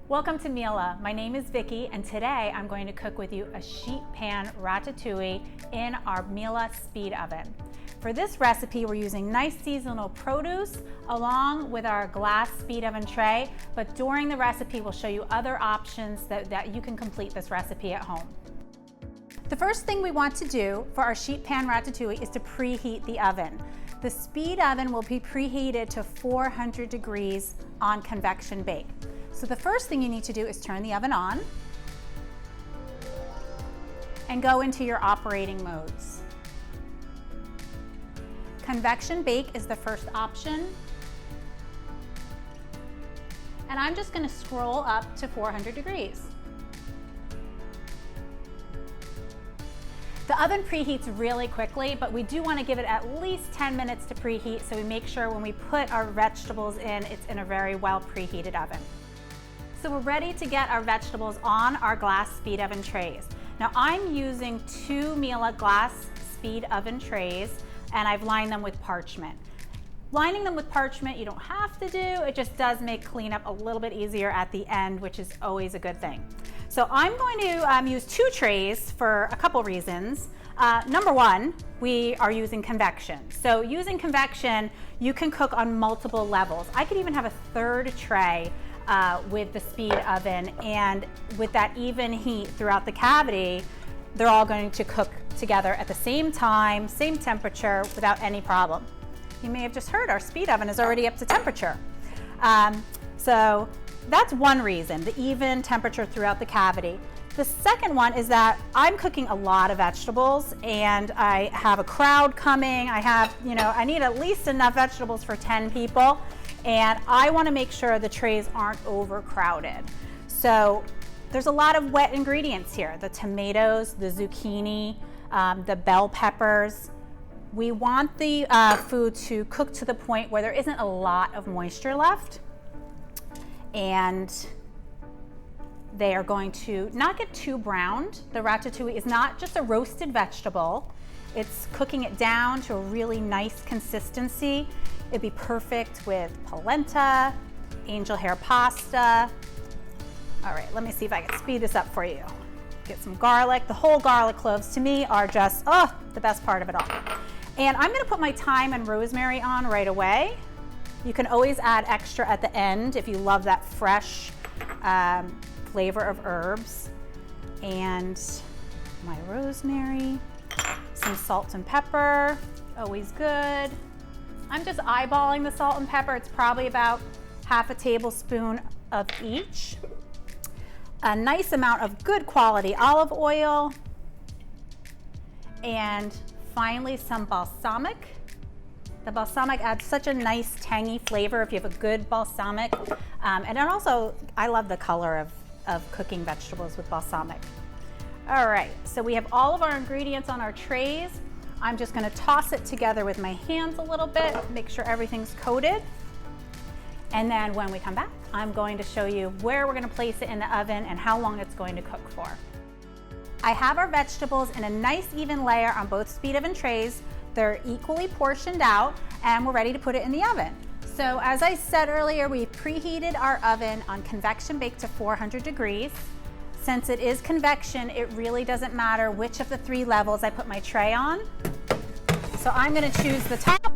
Welcome to Miele. My name is Vicki, and today I'm going to cook with you a sheet pan ratatouille in our Miele speed oven. For this recipe, we're using nice seasonal produce along with our glass speed oven tray, but during the recipe, we'll show you other options that you can complete this recipe at home. The first thing we want to do for our sheet pan ratatouille is to preheat the oven. The speed oven will be preheated to 400 degrees on Convection Bake. So the first thing you need to do is turn the oven on and go into your operating modes. Convection Bake is the first option. And I'm just going to scroll up to 400 degrees. The oven preheats really quickly, but we do want to give it at least 10 minutes to preheat, so we make sure when we put our vegetables in, it's in a very well preheated oven. So we're ready to get our vegetables on our glass speed oven trays. Now I'm using 2 Miele glass speed oven trays, and I've lined them with parchment. Lining them with parchment you don't have to do, it just does make cleanup a little bit easier at the end, which is always a good thing. So I'm going to use 2 trays for a couple reasons. Number one, we are using convection. So using convection, you can cook on multiple levels. I could even have a third tray with the speed oven, and with that even heat throughout the cavity, they're all going to cook together at the same time, same temperature, without any problem. You may have just heard our speed oven is already up to temperature. So that's one reason, the even temperature throughout the cavity. The second one is that I'm cooking a lot of vegetables and I have a crowd coming. I need at least enough vegetables for 10 people, and I want to make sure the trays aren't overcrowded. So there's a lot of wet ingredients here, the tomatoes, the zucchini, the bell peppers. We want the food to cook to the point where there isn't a lot of moisture left, and they are going to not get too browned. The ratatouille is not just a roasted vegetable. It's cooking it down to a really nice consistency. It'd be perfect with polenta, angel hair pasta. All right, let me see if I can speed this up for you. Get some garlic. The whole garlic cloves to me are just, the best part of it all. And I'm gonna put my thyme and rosemary on right away. You can always add extra at the end if you love that fresh flavor of herbs. And my rosemary, some salt and pepper, always good. I'm just eyeballing the salt and pepper. It's probably about half a tablespoon of each. A nice amount of good quality olive oil. And finally, some balsamic. The balsamic adds such a nice tangy flavor if you have a good balsamic. And then also, I love the color of cooking vegetables with balsamic. All right, so we have all of our ingredients on our trays. I'm just gonna toss it together with my hands a little bit, make sure everything's coated. And then when we come back, I'm going to show you where we're gonna place it in the oven and how long it's going to cook for. I have our vegetables in a nice even layer on both speed oven trays. They're equally portioned out, and we're ready to put it in the oven. So as I said earlier, we preheated our oven on Convection Bake to 400 degrees. Since it is convection, it really doesn't matter which of the 3 levels I put my tray on. So I'm gonna choose the top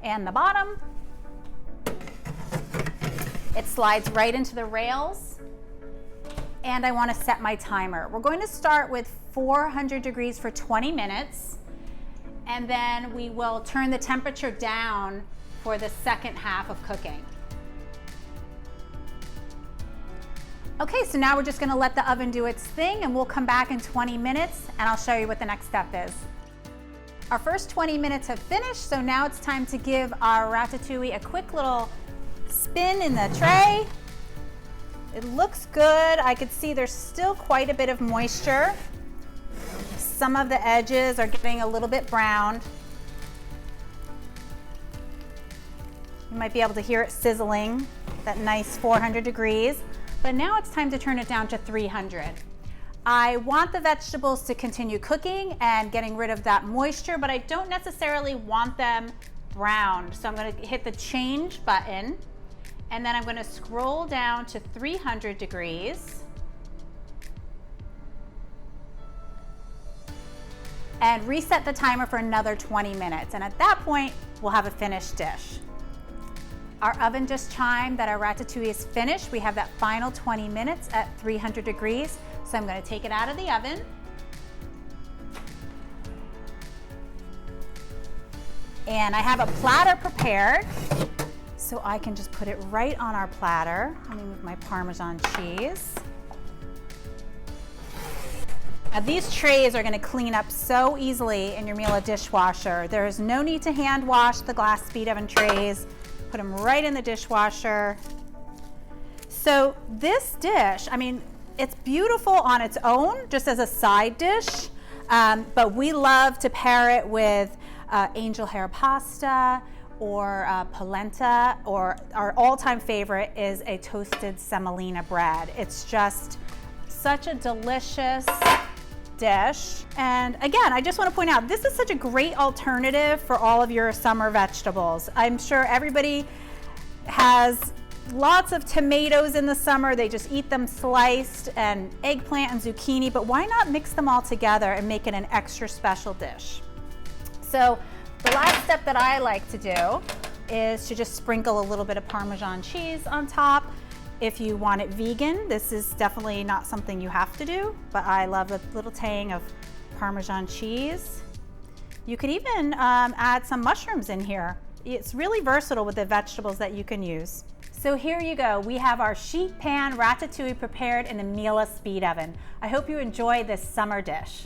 and the bottom. It slides right into the rails, and I wanna set my timer. We're going to start with 400 degrees for 20 minutes, and then we will turn the temperature down for the second half of cooking. Okay, so now we're just gonna let the oven do its thing, and we'll come back in 20 minutes and I'll show you what the next step is. Our first 20 minutes have finished, so now it's time to give our ratatouille a quick little spin in the tray. It looks good. I could see there's still quite a bit of moisture. Some of the edges are getting a little bit browned. You might be able to hear it sizzling, that nice 400 degrees. But now it's time to turn it down to 300. I want the vegetables to continue cooking and getting rid of that moisture, but I don't necessarily want them browned. So I'm gonna hit the change button, And then I'm going to scroll down to 300 degrees. And reset the timer for another 20 minutes. And at that point, we'll have a finished dish. Our oven just chimed that our ratatouille is finished. We have that final 20 minutes at 300 degrees. So I'm going to take it out of the oven. And I have a platter prepared, so I can just put it right on our platter. Let me move my Parmesan cheese. Now these trays are going to clean up so easily in your Miele dishwasher. There is no need to hand wash the glass speed oven trays. Put them right in the dishwasher. So this dish, I mean, it's beautiful on its own, just as a side dish, but we love to pair it with angel hair pasta or polenta, or our all-time favorite is a toasted semolina bread. It's just such a delicious dish. And again, I just want to point out, this is such a great alternative for all of your summer vegetables. I'm sure everybody has lots of tomatoes in the summer. They just eat them sliced, and eggplant and zucchini, but why not mix them all together and make it an extra special dish? So the last step that I like to do is to just sprinkle a little bit of Parmesan cheese on top. If you want it vegan, this is definitely not something you have to do, but I love a little tang of Parmesan cheese. You could even add some mushrooms in here. It's really versatile with the vegetables that you can use. So here you go. We have our sheet pan ratatouille prepared in the Miele speed oven. I hope you enjoy this summer dish.